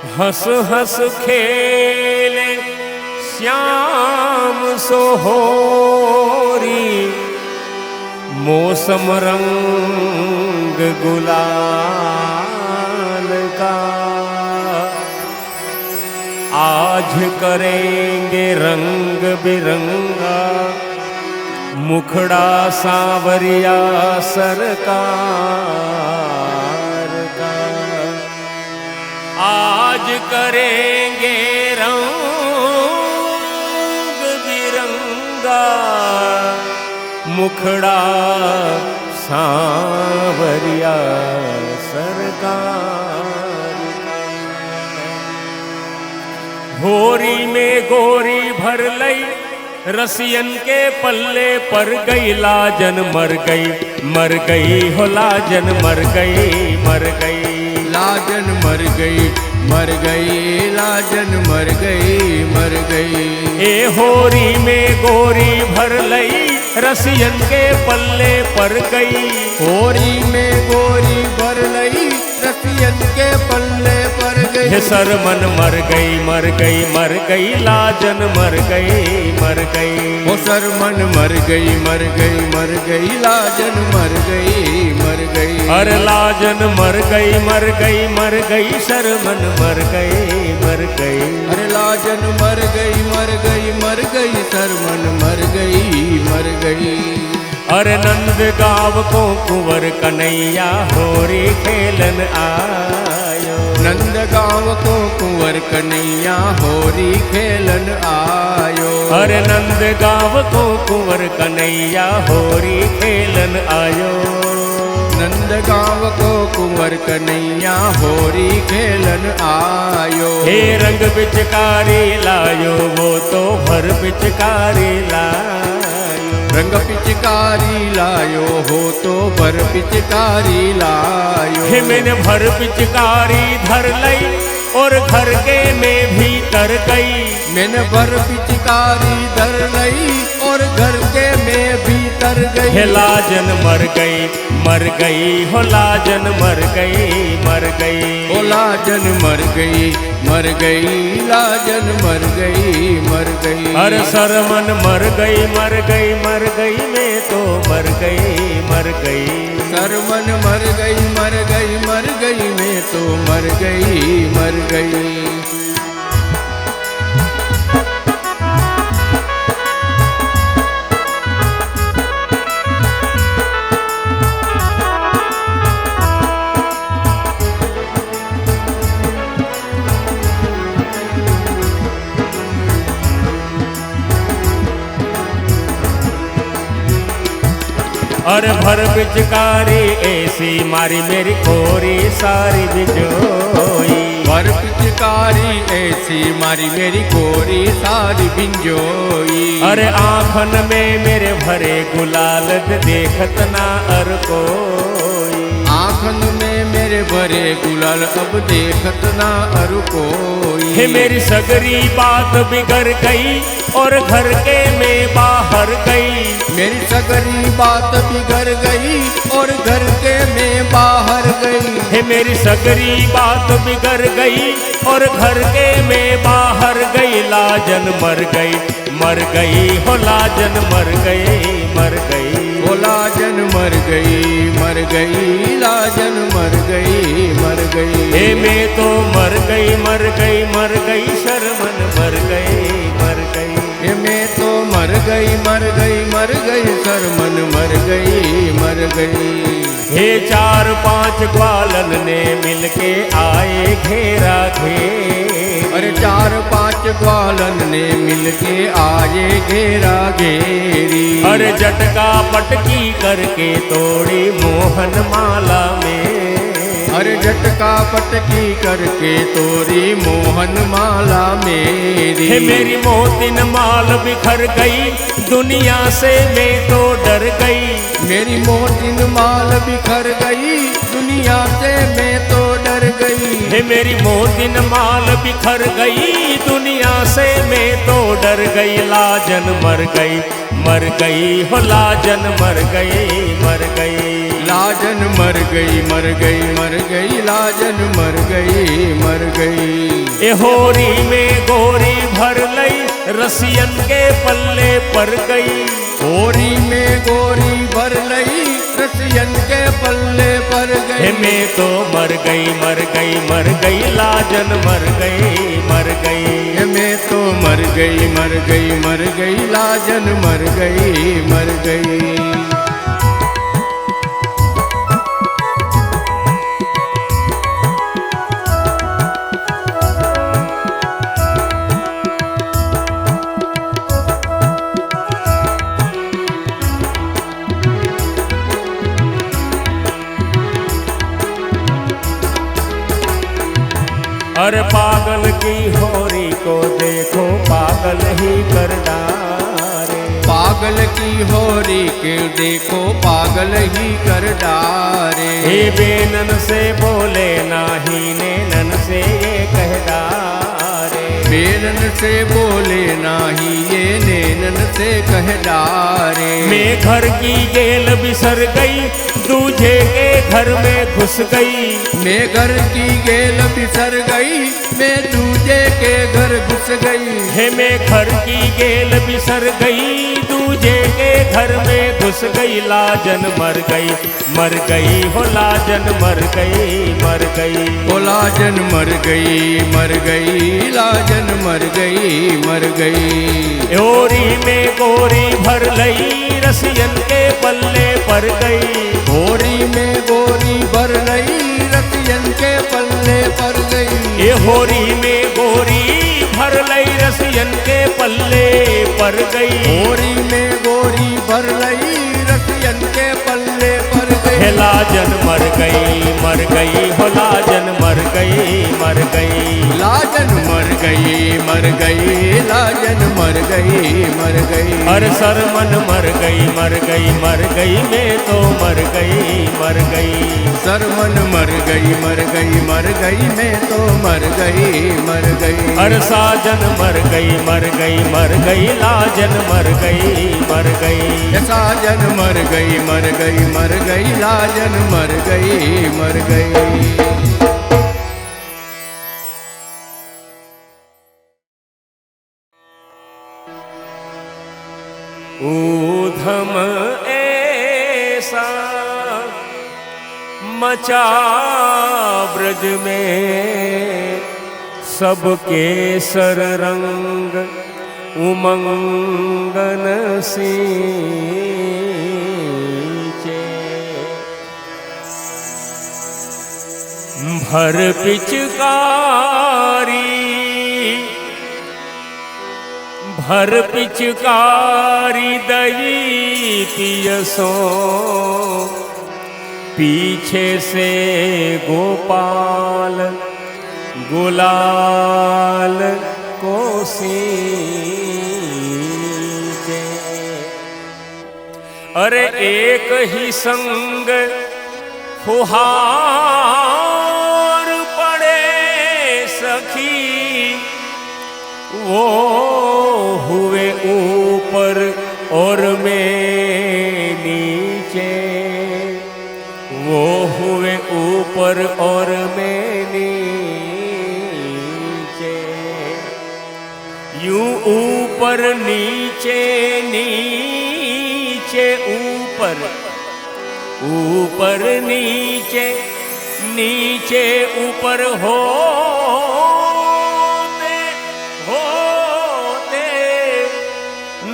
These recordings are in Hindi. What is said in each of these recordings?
हंस हंस खेले श्याम सोहोरी, मौसम रंग गुलाल का। आज करेंगे रंग बिरंगा मुखड़ा सांवरिया सरकार का। आज करेंगे रंग बिरंगा मुखड़ा सांवरिया सरकार का। होरी में गोरी भर लई रसियन के पल्ले पर गई, लाजन मर गई मर गई हो लाजन मर गई मर गई। लाजन मर गई मर गई, लाजन मर गई मर गई। ए होरी में गोरी भर लई रसियन के पल्ले पर गई। होरी में गोरी भर लई रसियन के पल्ले पर गई। हे सरमन मर गई मर गई मर गई, लाजन मर गई मर गई। हो सरमन मर गई मर गई मर गई, लाजन मर गई मर गई। अरे लाजन मर गई मर गई मर गई, शर्मन मर गई मर गई। अरे लाजन मर गई मर गई मर गई, शर्मन मर गई मर गई। अरे नंद गाँव को कुंवर कन्हैया होरी खेलन आयो। नंद गाँव को कुंवर कन्हैया होरी खेलन आयो। अरे नंद गाँव को कुंवर कन्हैया होरी खेलन आयो। नंद गाँव को कुंवर कन्हैया होरी खेलन आयो। हे रंग पिचकारी लायो वो तो भर पिचकारी लायो। रंग पिचकारी लायो हो तो भर पिचकारी लायो। हे मैंने भर पिचकारी धर लई और घर के में भीतर गई। मैंने भर पिचकारी धर लई और घर के में भीतर गई। हे लाजन मर गई हो लाजन मर गई मर गई। ओ लाजन मर गई लाजन मर गई मर गई। अरे सरमन मर गई मैं तो मर गई मर गई। सरमन मर गई मैं तो मर गई मर गई। अरे भर पिचकारी ऐसी मारी मेरी खोरी सारी बिजोई। भर पिचकारी ऐसी मारी मेरी खोरी सारी बिंजोई। अरे आँखन में मेरे भरे गुलाल देखत ना अर कोई। आँखन में मेरे भरे गुलाल अब देखत ना अर कोई। हे मेरी सगरी बात बिगड़ गई और घर के में बाहर गई। मेरी सगरी बात बिगड़ गई और घर के में बाहर गई। हे मेरी सगरी बात बिगड़ गई और घर के में बाहर गई। लाजन मर गई हो लाजन मर गई मर गई। ओ लाजन मर गई लाजन मर गई मर गई। हे मैं तो मर गई शर्मन मर गई मर गई। हे मैं तो मर गई शर्मन मर गई। हे 4-5 ग्वालन ने मिलके आए घेरा घेर। अरे 4-5 ग्वालन ने मिलके आए घेरा घेरी। अरे झटका पटकी करके तोड़ी मोहन माला में। अरे झटका पटकी करके तोड़ी मोहन माला मेरी। हे मेरी मोतिन माल बिखर गई दुनिया से मैं तो डर गई। मेरी मोतिन माल बिखर गई दुनिया से मैं तो डर गई। हे मेरी मोतिन माल बिखर गई दुनिया से मैं तो डर गई। लाजन मर गई हो लाजन मर गई। लाजन मर गई लाजन मर गई। ए होरी में गोरी भर लई रसियन के पल्ले पर गई। होरी में गोरी भर लई रसियन के पल्ले पर गई। हे मैं तो मर गई लाजन मर गई। हे मैं तो मर गई लाजन मर गई। अरे पागल की होरी को देखो पागल ही कर डारे। पागल की होरी के देखो पागल ही कर डारे। हे बेनन से बोले नाही नैनन से ये कह डारे। बेनन से बोले नाही ये नैनन से कह डारे। मैं घर की गेल बिसर गई दूजे के घर में घुस गई। मैं घर की गेल बिसर गई मैं दूजे के घर घुस गई। हे मैं घर की गेल बिसर गई दूजे के घर में घुस गई। लाजन मर गई हो लाजन मर गई। ओ लाजन मर गई लाजन मर गई। होरी में गोरी भर लई रसियन के पल्ले पर गई। होरी में गोरी भर लई रसियन के पल्ले पर गई। ये होरी में गोरी भर लई रसियन के पल्ले पर गई। होरी में गोरी भर लई रसियन के पल्ले पर गई। हे लाजन मर गई हो लाजन मर गई। लाजन मर गई लाजन मर गई। हर सरमन मर गई मैं तो मर गई। सरमन मर गई मैं तो मर गई। हर साजन मर गई लाजन मर गई। साजन मर गई लाजन मर गई। ऊधम ऐसा मचा ब्रज में सबके सर रंग उमंगन सींचे। भर पिचकारी दई पियसो पीछे से गोपाल गुलाल को सींचे। अरे एक ही संग फुहार पड़े सखी वो हुए ऊपर और मैं नीचे। वो हुए ऊपर और मैं नीचे। यूं ऊपर नीचे नीचे ऊपर ऊपर नीचे नीचे ऊपर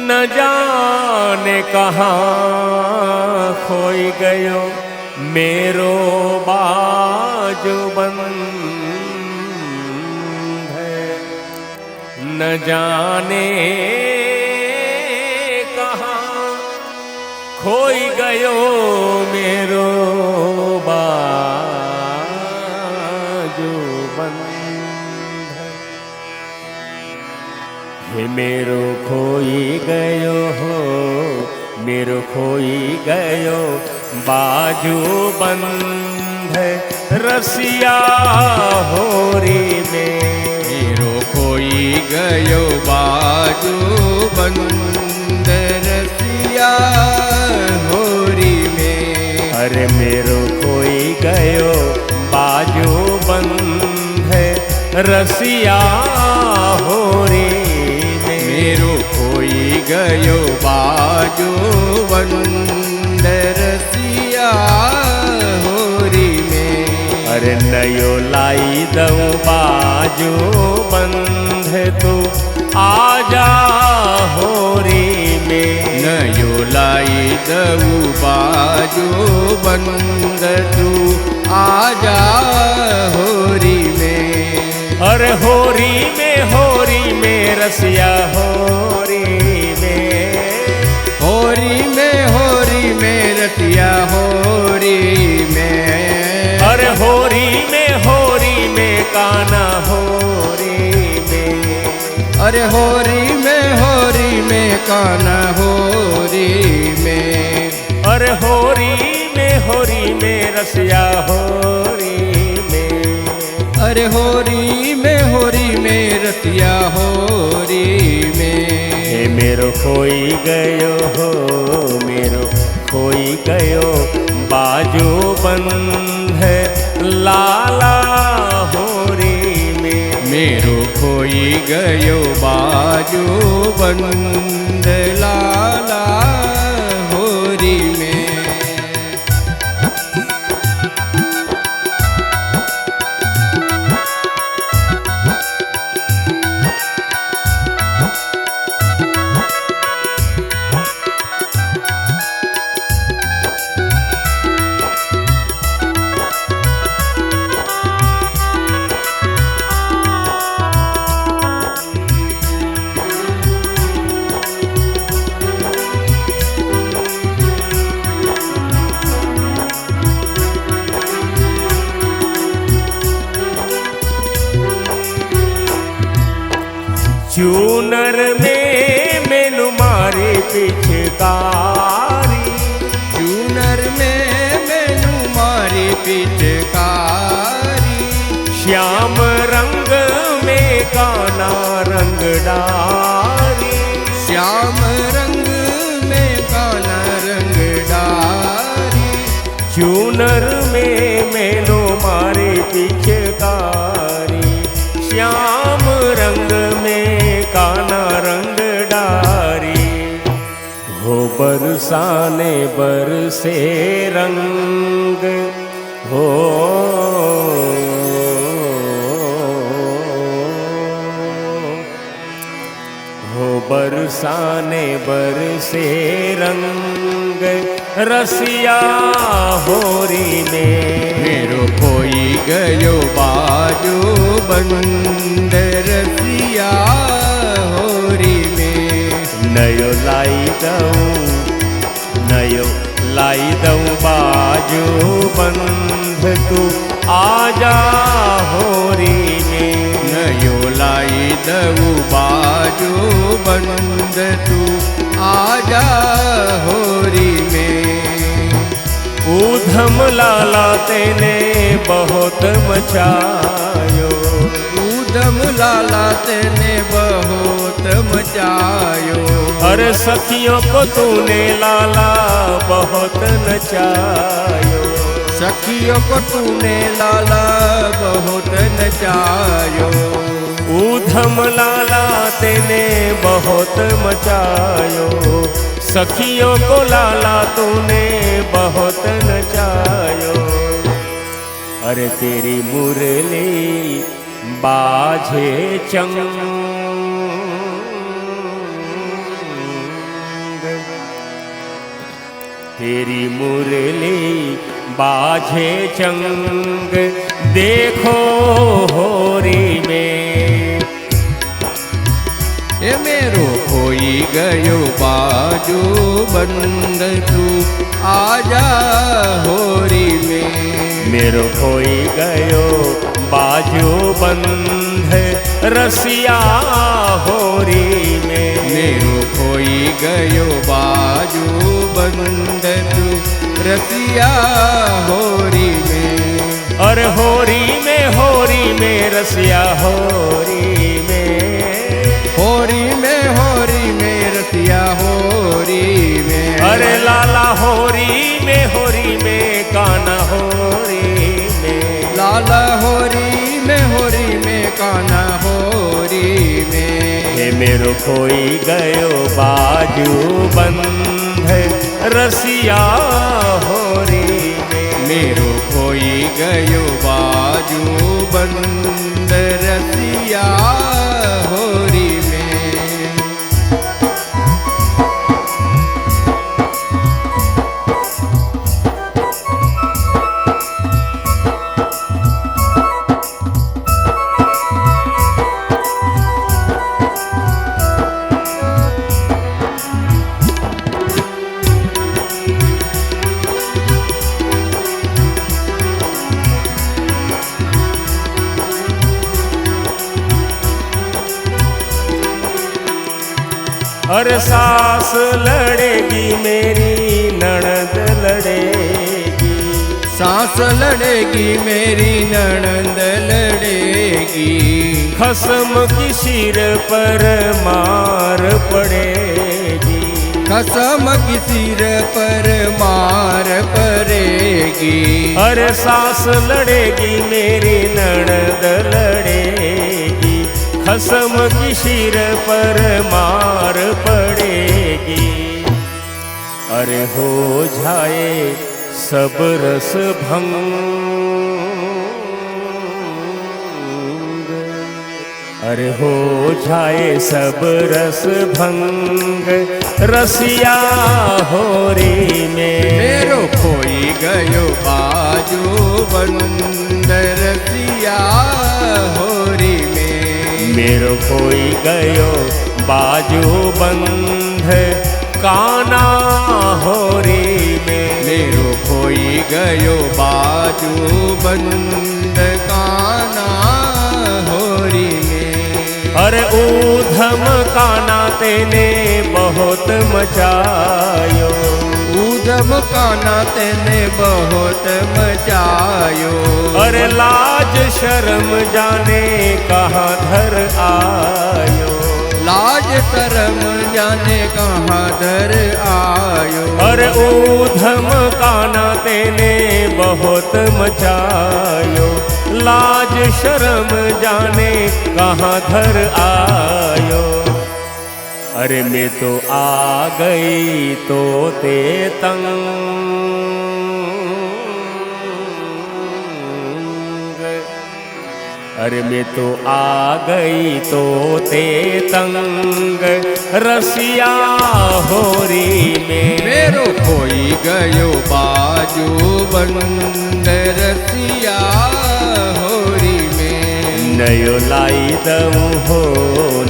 न जाने कहाँ खोई गयो मेरो बाजूबंद है। न जाने कहाँ खोई गयो मेरो बाजूबंद। हे मेरो खोई गयो हो मेरो खोई गयो बाजू बंद रसिया होरी में। मेरो खोई गयो बाजू बंद रसिया होरी में। अरे मेरो कोई गयो बाजू बंद रसिया होरी में। मेरो खोई गयो बाजू बंद रसिया होरी में। अरे नयो लाई दऊं बाजू बंध तू आजा होरी में। नयो लाई दऊ बाजू बंद तू आजा होरी में। अरे होरी में रसिया होरी में। होरी में रसिया होरी में। अरे होरी में काना होरी में। अरे होरी में काना होरी में। अरे होरी में रसिया होरी में। अरे होरी में रसिया होरी में। हे मेरो खोई गयो हो, मेरो खोई गयो बाजू बंध लाला होरी में। मेरो खोई गयो बाजू बंद लाला होरी में। चूनर में मैनू मारी पिचकारी। चूनर में मैनू मारी पिचकारी। श्याम रंग में काना रंग डारी। श्याम रंग में काना रंग डारी। चूनर में मैनू मारी पिचकारी। श्याम रंग में काना रंग डारी। हो बरसाने बरसे रंग हो। हो बरसाने बरसे रंग रसिया होरी में। मेरो खोई गयो बाजू बंद रसिया होरी में। नयो लाई दऊं बाजू बंध तू आजा होरी में। नयो लाई दऊ बाजू बंद तू आजा होरी में। ऊधम लाला तेने बहुत मचायो। ऊधम लाला तेने बहुत मचायो। अरे सखियों को तूने लाला बहुत नचायो। सखियों को तूने लाला बहुत नचायो। ऊधम लाला तेने बहुत मचायो। सखियों को लाला तूने बहुत नचायो। अरे तेरी मुरली बाजे चंग। तेरी मुरली बाजे चंग देखो होरी में। ए मेरो खोई गयो बाजू बंद तू आजा होरी में। मेरो खोई गयो बाजू बंध रसिया होरी में। मेरो खोई गयो बाजू बंद तू रसिया होरी में। रसिया होरी में, होरी में रसिया होरी में। अरे लाला होरी में काना होरी में, लाला होरी में काना होरी में। हे मेरो खोई गयो बाजू बंध रसिया होरी में, मेरो खोई गयो बाजू बंद रसिया होरी में। अरे सास लड़ेगी मेरी ननद लड़ेगी, सांस लड़ेगी मेरी ननद लड़ेगी। खसम की सिर पर मार पड़ेगी, कसम की सिर पर मार पड़ेगी। अरे सास लड़ेगी मेरी ननद लड़ेगी, खसम की सिर पर मार पड़ेगी। अरे हो जाए सब रस भंग, अरे हो जाए सब रस भंग रसिया होरी में। मेरो खोई गयो बाजू बंद रसिया होरी में। मेरो खोई गयो बाजू बंध काना होरी में, मेरो खोई गयो बाजू बंद काना होरी में। अरे ऊधम काना तेने बहुत मचायो, ऊधम काना तेने बहुत मचायो। अरे लाज शर्म जाने कहाँ धर आयो, लाज शर्म जाने कहाँ धर आयो। अरे ऊधम काना तेने बहुत मचायो, लाज शर्म जाने कहाँ धर आयो। अरे मैं तो आ गई तो ते तंग, अरे मैं तो आ गई तो ते तंग रसिया होरी में। मेरो खोई गयो बाजू बंद रसिया होरी में। नयो लाई दऊं हो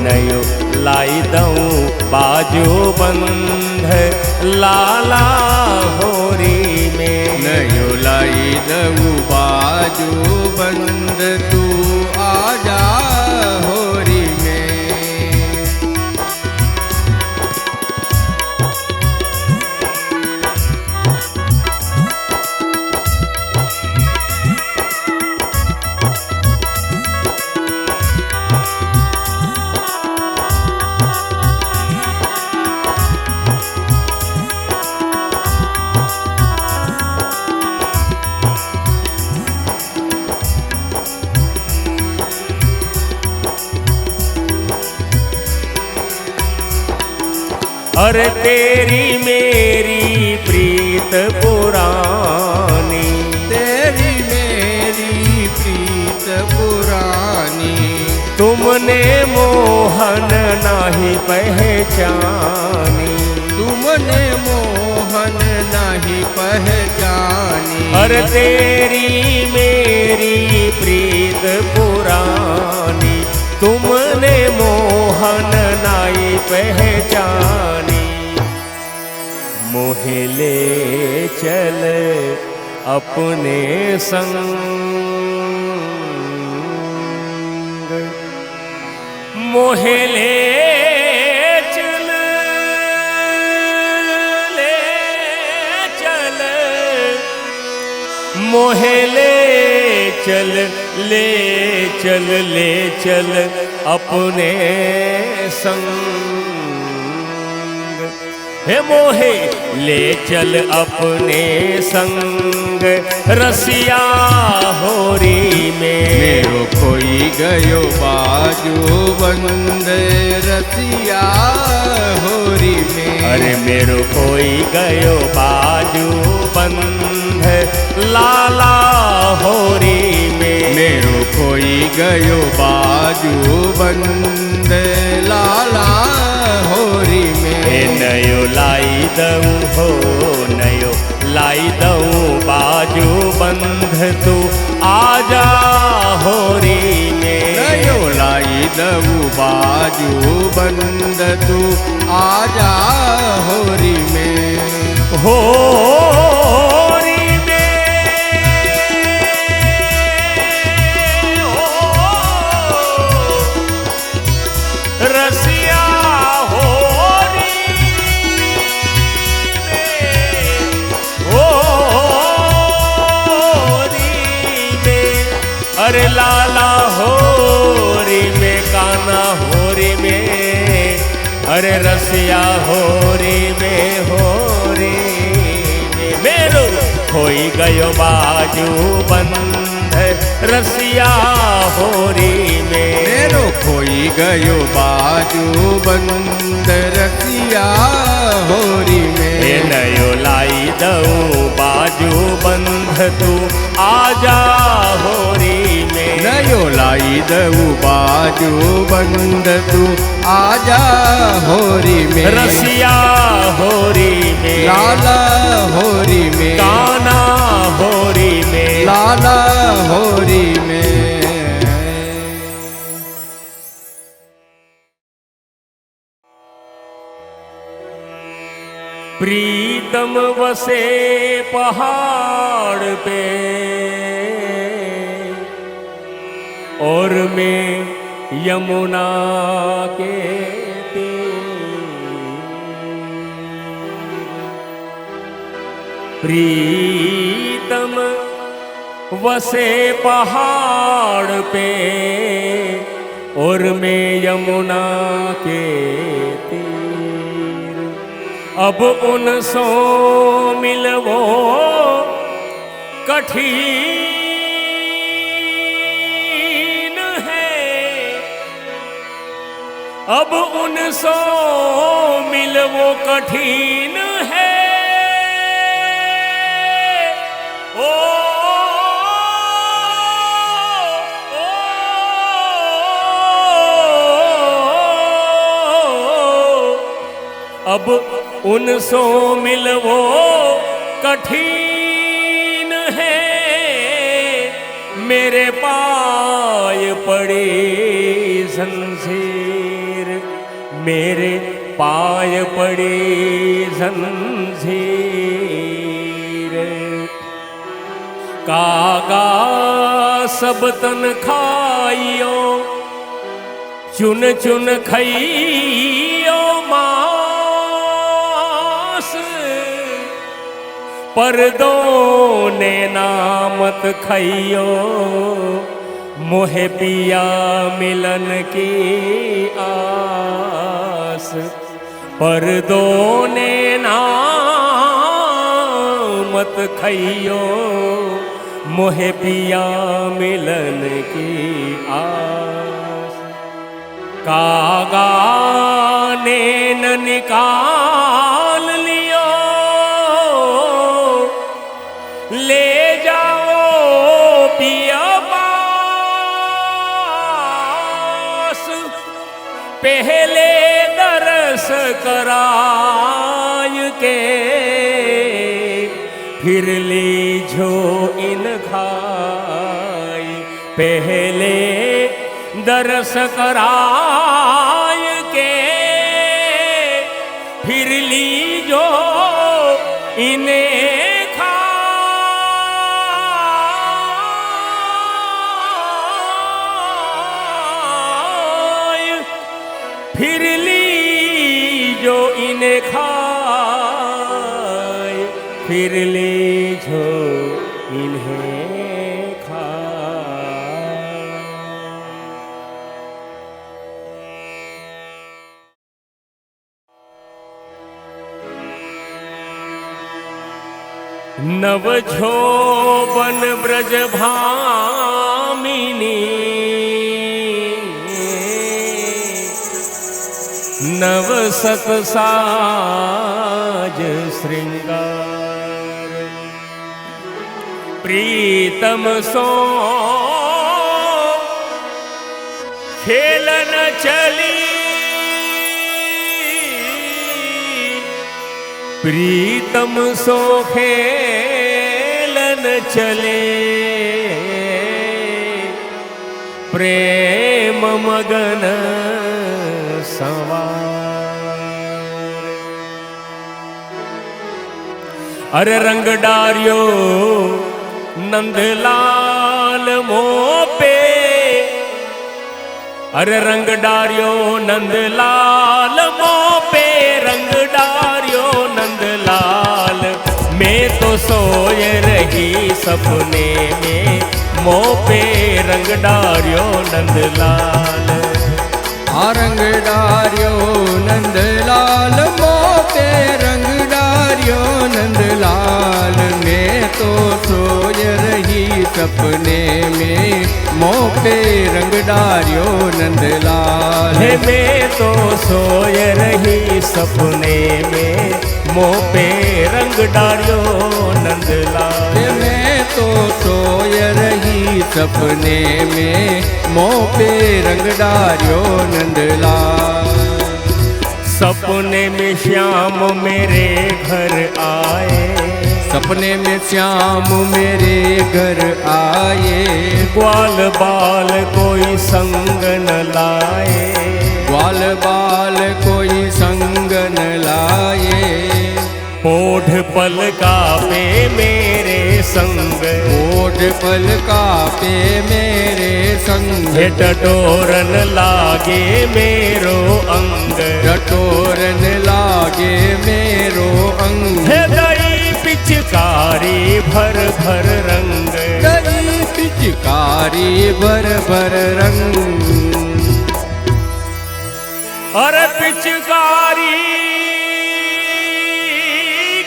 नयो लाई दऊं बाजू बंध लाला होरी में। नयो लाई दऊं बाजू बंद तू आजा होरी में। अरे तेरी मेरी प्रीत पुरानी, तेरी मेरी प्रीत पुरानी। तुमने मोहन नाही पहचानी, तुमने मोहन नहीं पहचानी। अरे तेरी मेरी प्रीत पुरानी, तुमने मोहन नाई पहचानी। मोहे ले चल अपने संग, मोहे ले चल, ले चल, मोहे ले चल ले चल ले चल अपने संग, हे मोहे ले चल अपने संग रसिया होरी में। मेरो कोई गयो बाजू बंद रसिया होरी में। अरे मेरो कोई गयो बाजू बंद लाला होरी में। मेरो कोई गयो बाजू बंद लाला होरी में। नयो लाई दऊं हो नयो लाई दऊं बाजू बंध तू आजा होरी में। नयो लाई दऊं बाजू बंद तू आजा होरी में। होरी में रसिया अरे लाला होरी में काना होरी में। अरे रसिया होरी में होरी में। मेरो खोई गयो बाजू बंध रसिया होरी में। मेरो खोई गयो बाजू बंद रसिया होरी में। नयो लाई दऊं बाजू बंध तू आजा होरी में। नयो लाई दऊं बाजू बंद तू आजा होरी में। रसिया होरी में लाला होरी में। काना होरी में लाला होरी में। प्रीतम वसे पहाड़ पे और मैं यमुना के तीर। प्रीतम वसे पहाड़ पे और मैं यमुना के तीर। अब उनसो मिलवो कठिन है। अब उनसो मिलवो कठिन है। ओ अब उनसो मिलवो कठिन है। मेरे पाय पड़े जंजीर। मेरे पाय पड़े जंजीर। कागा सब तन खाइयो चुन चुन खाइयो मास। पर दोने नामत खाइयो मोहे पिया मिलन की आस। पर दोने नामत खाइयो मोहे पिया मिलन की आस। कागा ने न निकाल लियो ले जाओ पिया पास। पहले दरस कराय के फिर लीजो इन खाई। पहले दरस कराय के फिर लीजो इन्हें खाय। फिर लीजो इन्हें खाय। फिर लीजो इन्हें खाय। नवझोबन ब्रज भामिनी नव सत साज श्रृंगार प्रीतम सो खेलन चली प्रीतम सो खेलन चले प्रेम मगन सवार अरे रंग डारियो नंदलाल मोपे अरे रंग डारियो नंदलाल मोपे रंग डारियो नंदलाल मैं तो सोय रही सपने में मोपे रंग डारियो नंदलाल रंग डारियो नंदलाल मोपे रंग डारियो नंदलाल मैं तो सोय रही सपने में मोपे रंग डारियो नंदलाल मैं तो सोय रही सपने में मोपे रंग डारियो नंदलाल मैं तो सोय रही सपने में मोपे रंग डारियो नंदलाल सपने में श्याम मेरे घर आए सपने में श्याम मेरे घर आए ग्वाल बाल कोई संग न लाए ग्वाल बाल कोई संग न लाए ओढ़ पल का पे मेरे संग ओढ़ पल का पे मेरे संग टटोरन लागे मेरो अंग टटोरन लागे मेरो अंग दई पिचकारी भर भर रंग दई पिचकारी भर भर रंग अरे पिचकारी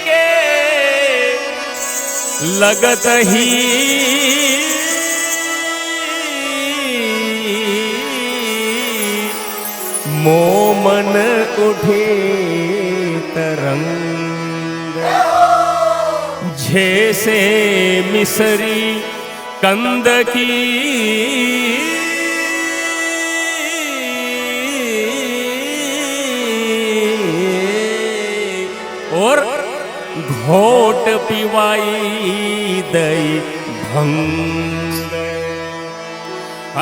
के लगत ही मोमन उठे तरंग जैसे मिसरी कंद की और घोट पिवाई दई भंग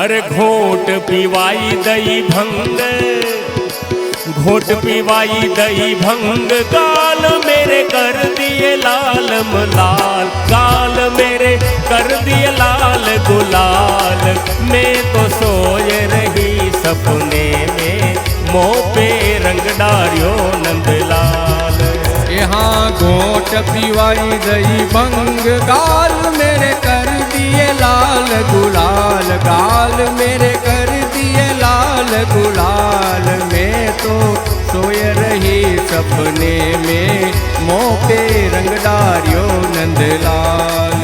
अरे घोट पिवाई दई भंग घोट पिवाई दई भंग गाल मेरे कर दिए लाल मलाल गाल मेरे कर दिए लाल गुलाल मैं तो सोय रही सपने में मोपे रंग डारियो नंदलाल यहाँ घोट पिवाई दई भंग गाल मेरे कर दिए लाल गुलाल गाल मेरे कर दिए लाल गुलाल मैं तो सोय रही सपने में मोपे रंग डारियो नंदलाल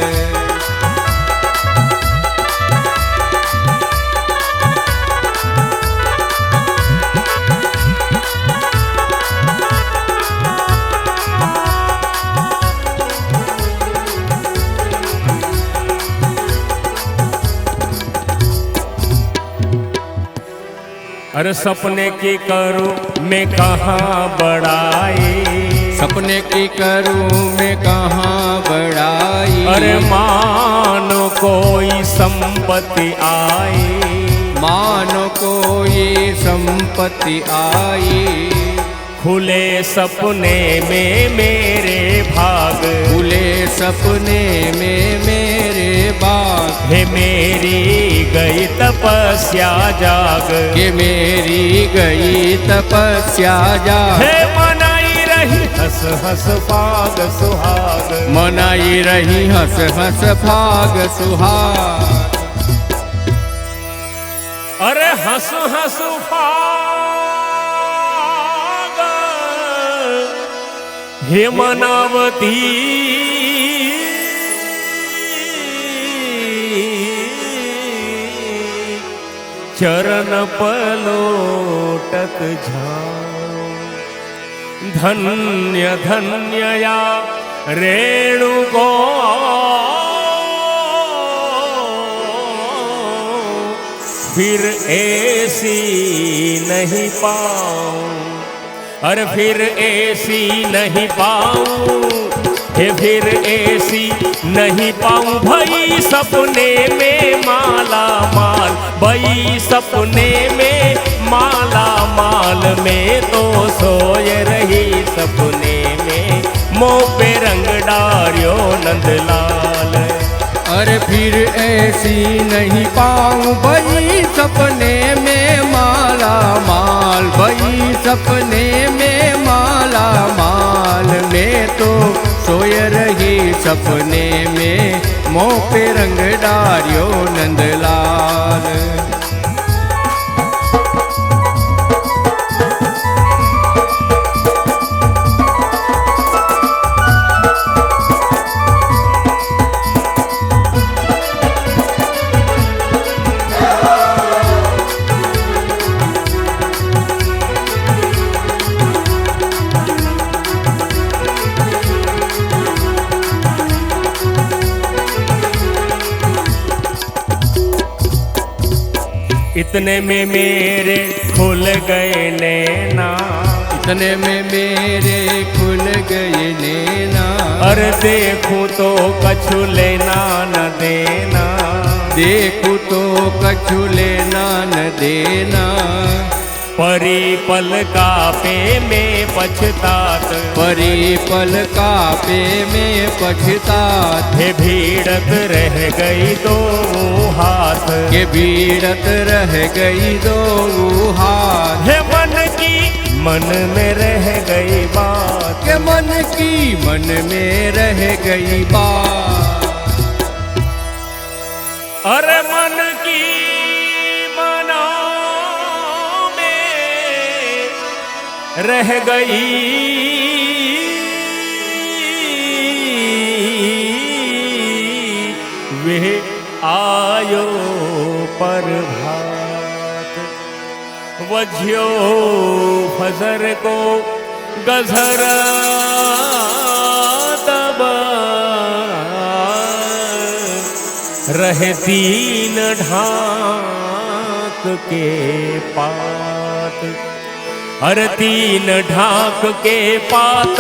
अरे सपने की करूं मैं कहाँ बड़ाई सपने की करूं मैं कहाँ बड़ाई अरे मानो कोई संपत्ति आई मानो कोई संपत्ति आई खुले सपने में मेरे भाग खुले सपने में मेरे बाग हे मेरी गई तपस्या जाग के मेरी गई तपस्या जाग हे मनाई रही हंस हंस फाग सुहाग मनाई रही हंस हंस फाग सुहाग अरे हंस हंस फाग हे मनावती चरण पलोटत झाओ। धन्य धन्य या रेणु को फिर ऐसी नहीं पाऊं, अरे फिर ऐसी नहीं पाऊं, फिर ऐसी नहीं पाऊं। भई सपने में माला माल, भई सपने में माला माल में तो सोए रही सपने में मोह पे रंग डारियो नंदलाल। अरे फिर ऐसी नहीं पाऊं भई सपने में माला माल, भई सपने में माला माल में तो सोय रही सपने में मोह पे रंग डारियो नंदलाल। इतने में मेरे खुल गए नैना, इतने में मेरे खुल गए नैना। अरे देखूं तो कछु लेना न देना, देखूं तो कछु लेना न देना। परी पल कापे में पछतात, परी पल कापे में पछतात। हे भीड़त रह गई दो हाथ, के भीड़त रह गई दो हाथ। हे मन की मन में रह गई बात, के मन की मन में रह गई बात। अरे मन की मना रह गई वे आयो प्रभात। वज्यो फजर को गजर तब रहे तीन ढाक के पात। हर तीन ढाक के पात,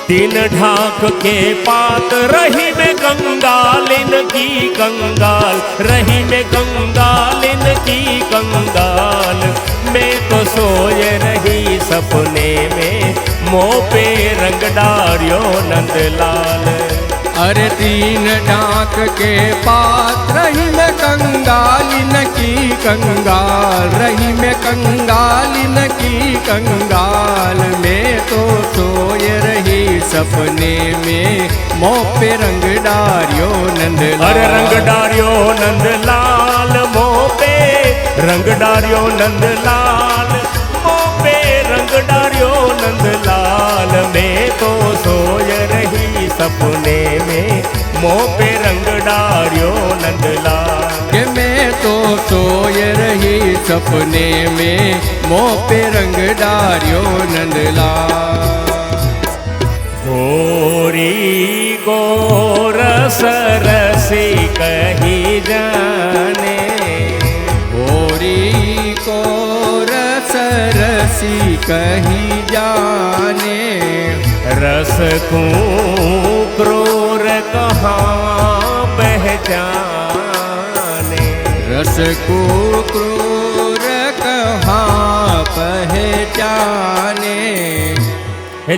तीन ढाक के पात। रही में कंगालिन की कंगाल, रही में कंगालिन की कंगाल मैं तो सोए रही सपने में मोह पे रंग डारियो नंदलाल। अरे तीन ढाक के पात रही में कंगालिन की कंगाल, रही में कंगालिन की कंगाल में तो सोए रही सपने में मोह पे रंग डारियो नंदलाल। अरे रंग डारियो नंदलाल मोह पे रंग डारियो नंदलाल, मोह पे रंग डारियो नंदलाल में तो सोए रही सपने में मोह पे रंग डारियो नंदलाल। के मैं तो सोए रही सपने में मोह पे रंग डारियो नंदलाल। गोरी को रस रसी कही जाने, गोरी को रस रसी कही जाने। रस को क्रूर कहाँ पहचाने, रस को क्रूर कहाँ पहचाने।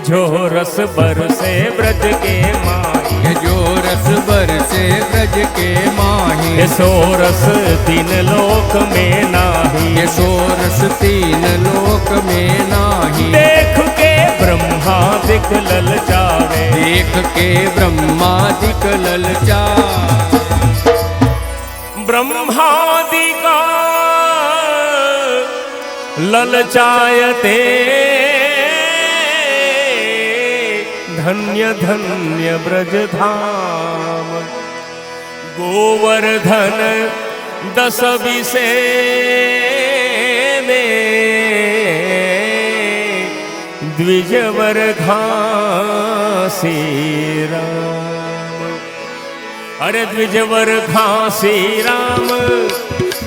जो रस बरसे ब्रज के माही, जो रस बरसे ब्रज के माही। ये सो रस तीन लोक में नाही, ये सो रस तीन लोक में नाही। देख के ब्रह्मादिक ललचावे, देख के ब्रह्मादिक ललचावे। ब्रह्मादिका ललचायते धन्य धन्य ब्रज धाम। गोवर्धन दस बिसे में द्विजवर घासी राम। अरे द्विजवर घासी राम,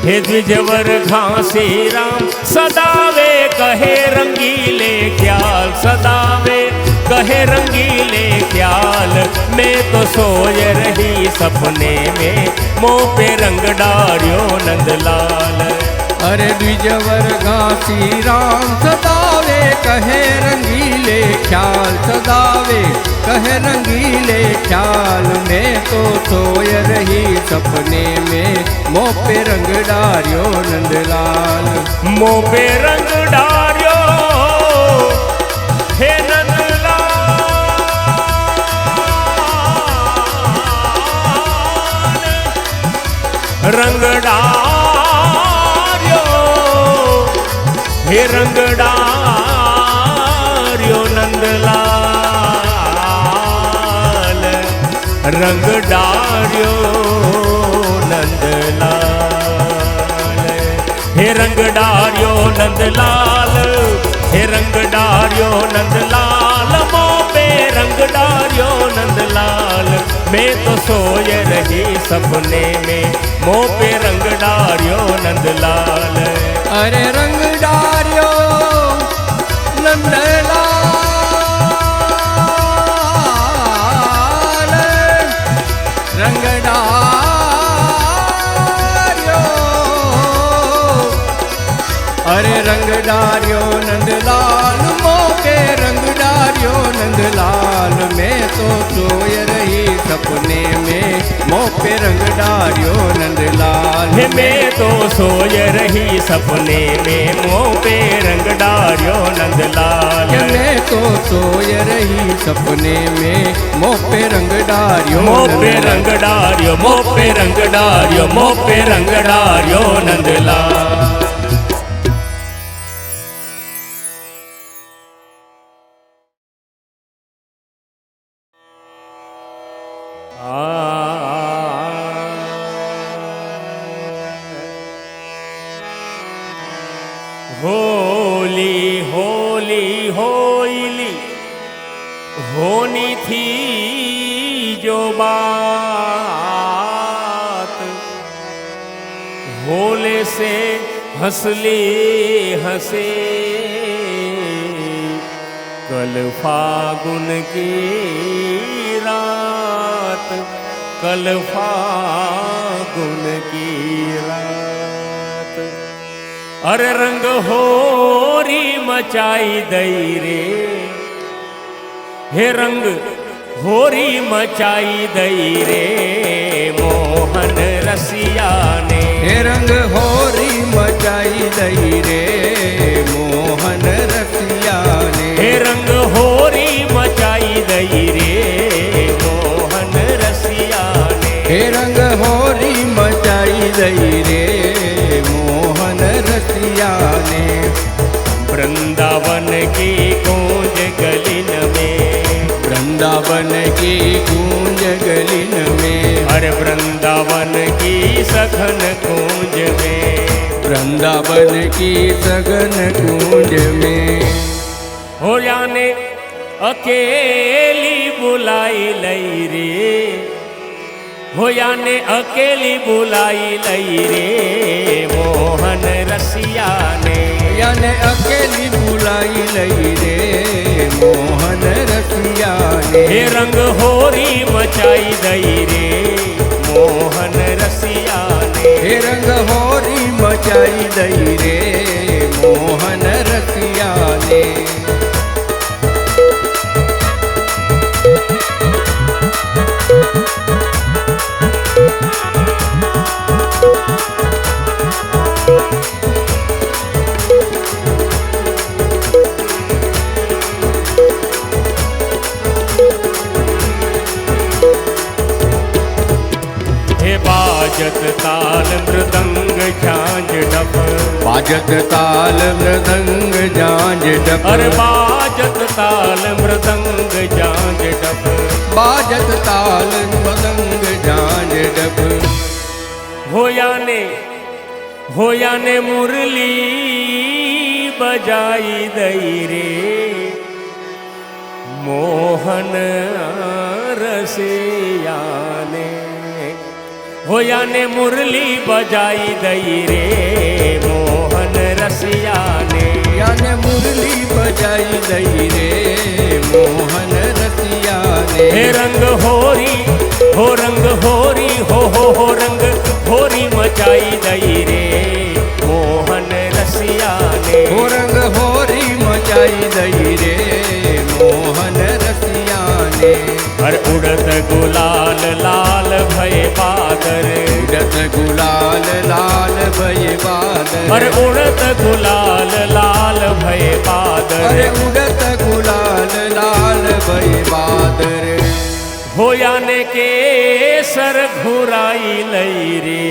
हे द्विजवर घासी राम, सदावे कहे रंगीले ख्याल, सदावे कहे रंगीले ख्याल। मैं तो सोय रही सपने में, मुँह पे रंग डारियो नंदलाल। अरे द्विजवर घासी राम, सदावे कहे रंगीले ख्याल, सदावे कहे रंगीले ख्याल। मैं तो सोय रही सपने में, मुँह पे रंग डारियो नंदलाल। मुँह पे रंग डारियो हे नंदलाल, रंग डारियो हे रंग डारियो नंदलाल, रंग डारियो नंदलाल। हे रंग डारियो नंदलाल, हे रंग डारियो नंदलाल, मों पे रंग डारियो नंदलाल। मैं तो सोय रही सपने में, मों पे रंग डारियो नंदलाल। अरे रंग डारियो नंदलाल, रंग डारियो, अरे रंग डारियो नंदलाल, मों पे रंग डारियो नंदलाल। मैं तो सोय रही सपने में, मों पे रंग डारियो नंदलाल। हे मैं तो सोय रही सपने में, मों पे रंग डारियो नंदलाल। मैं तो सोय रही सपने में, मों पे रंग डारियो, मों पे रंग डारियो, मों पे रंग डारियो, मों पे रंग डारियो नंदलाल। होली होली होइली होनी थी जो बात, होले से हंसले हंसे कल फागुन की रात, कल फागुन की रात। अरे रंग होरी मचाई दई रे, हे रंग होरी मचाई दई रे मोहन रसिया ने। हे रंग होरी मचाई दई रे मोहन रसिया ने। हे रंग होरी मचाई दई रे मोहन रसिया ने। हे रंग होरी मचाई दई रे मोहन रसिया ने। वृंदावन की गूंज गलिन में, वृंदावन की गूंज गलिन में। अरे वृंदावन की सघन गूंज में, वृंदावन की सघन गूंज में। हो जाने अकेली बुलाई लई रे, हो जाने अकेली बुलाई लई रे मोहन रसिया ने। याने अकेली बुलाई लई रे मोहन रसिया ने। हे रंग होरी मचाई दई रे मोहन रसिया ने। हे रंग होरी मचाई दई रे मोहन रसिया ने। बाजत ताल मृदंग झांझ डप, बाजत ताल मृदंग झांझ डप। अरे बाजत ताल मृदंग झांझ डप, बाजत ताल मृदंग झांझ डब होया ने मुरली बजाई दई रे मोहन रसिया ने होया ने मुरली बजाई दई रे मोहन रसिया ने याने मुरली बजाई दई रे मोहन रसिया ने हे रंग होरी हो रंग होरी हो रंग होरी मचाई दई रे मोहन रसिया ने हो रंग होरी मचाई दई रे मोहन रसिया ने हर उड़त गुलाल लाल भय बादर उड़त गुलाल लाल भय बादल हर उड़त गुलाल लाल भय बादर अरे उड़त गुलाल लाल भय बादल होया ने केसर घुराई लई रे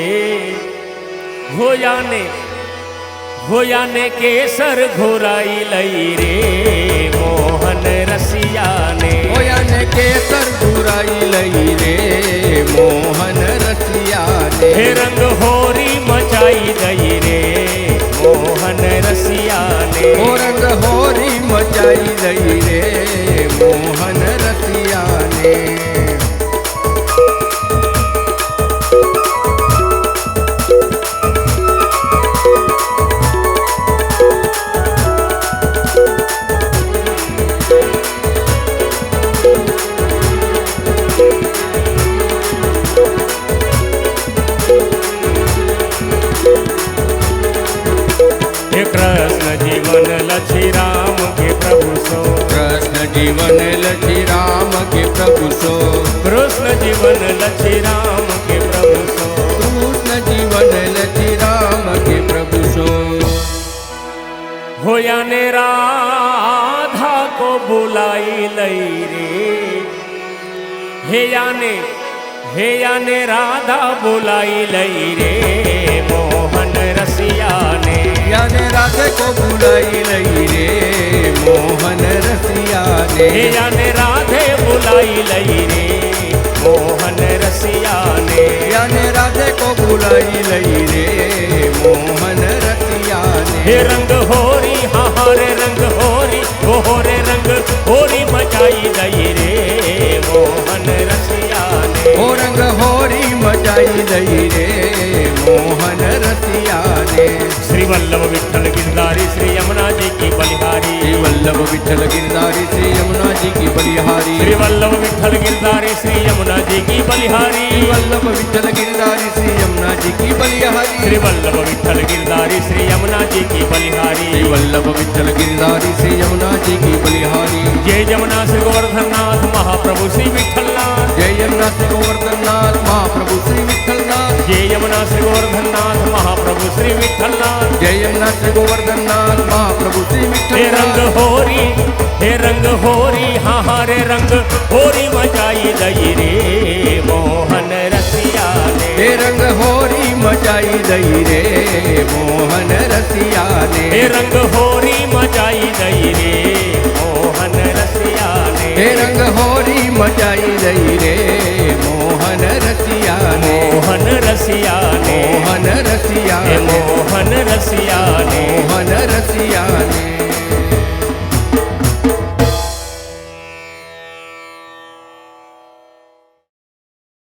होया ने केसर घुराई लई रे मोहन रसिया ने होया ने केसर घुराई लई रे मोहन रसिया ने हे रंग होरी मचाई दई रे मोहन रसिया ने हो रंग होरी मचाई दई रे मोहन रसिया ने कृष्ण जीवन लक्ष्मी राम के प्रभु सो कृष्ण जीवन लक्ष्मी राम के प्रभु सो कृष्ण जीवन लक्ष्मी राम के प्रभु सो कृष्ण जीवन लक्ष्मी राम के प्रभु सो होया ने राधा को बुलाई लई रे हे याने राधा बुलाई लई रे मोहन रसिया ने याने राधे को बुलाई लई रे मोहन रसिया ने हे याने राधे बुलाई लई रे मोहन रसिया ने याने राधे को बुलाई लई रे मोहन रसिया ने हे रंग होरी रे रंग होरी रे रंग होरी मचाई दई रे मोहन रसिया ने हो रंग होरी मचाई दई रे मोहन रसिया ने श्री वल्लभ विठ्ठल गिरधारी श्री यमुना जी की बलिहारी श्री वल्लभ विठ्ठल गिरधारी श्री यमुना जी की बलिहारी श्री वल्लभ विठ्ठल गिरधारी श्री यमुना जी की बलिहारी श्री वल्लभ विठ्ठल गिरधारी श्री यमुना जी की बलिहारी श्री वल्लभ विठ्ठल गिरधारी श्री यमुना जी की बलिहारी श्री वल्लभ विठ्ठल गिरधारी श्री यमुना जी की बलिहारी जय यमुना श्री गोवर्धन नाथ महाप्रभु श्री विठ्ठलनाथ जय यमुना श्री गोवर्धन नाथ महाप्रभु श्री विठ्ठलनाथ जय यमुना श्री गोवर्धन नाथ महाप्रभु श्री विठ्ठलनाथ जय यमुना श्री गोवर्धन नाथ महाप्रभु श्री हे रंग विठ्ठलनाथ होरी रे रंग होरी मचाई दई रे मोहन रसिया ने हे रंग होरी मचाई दई रे मोहन रसिया ने हे रंग होरी मचाई दई रे मोहन रसिया ने हे रंग होरी मचाई दई रे मोहन रसिया ने मोहन रसिया ने मोहन रसिया हे ने मोहन रसिया ने मोहन रसिया ने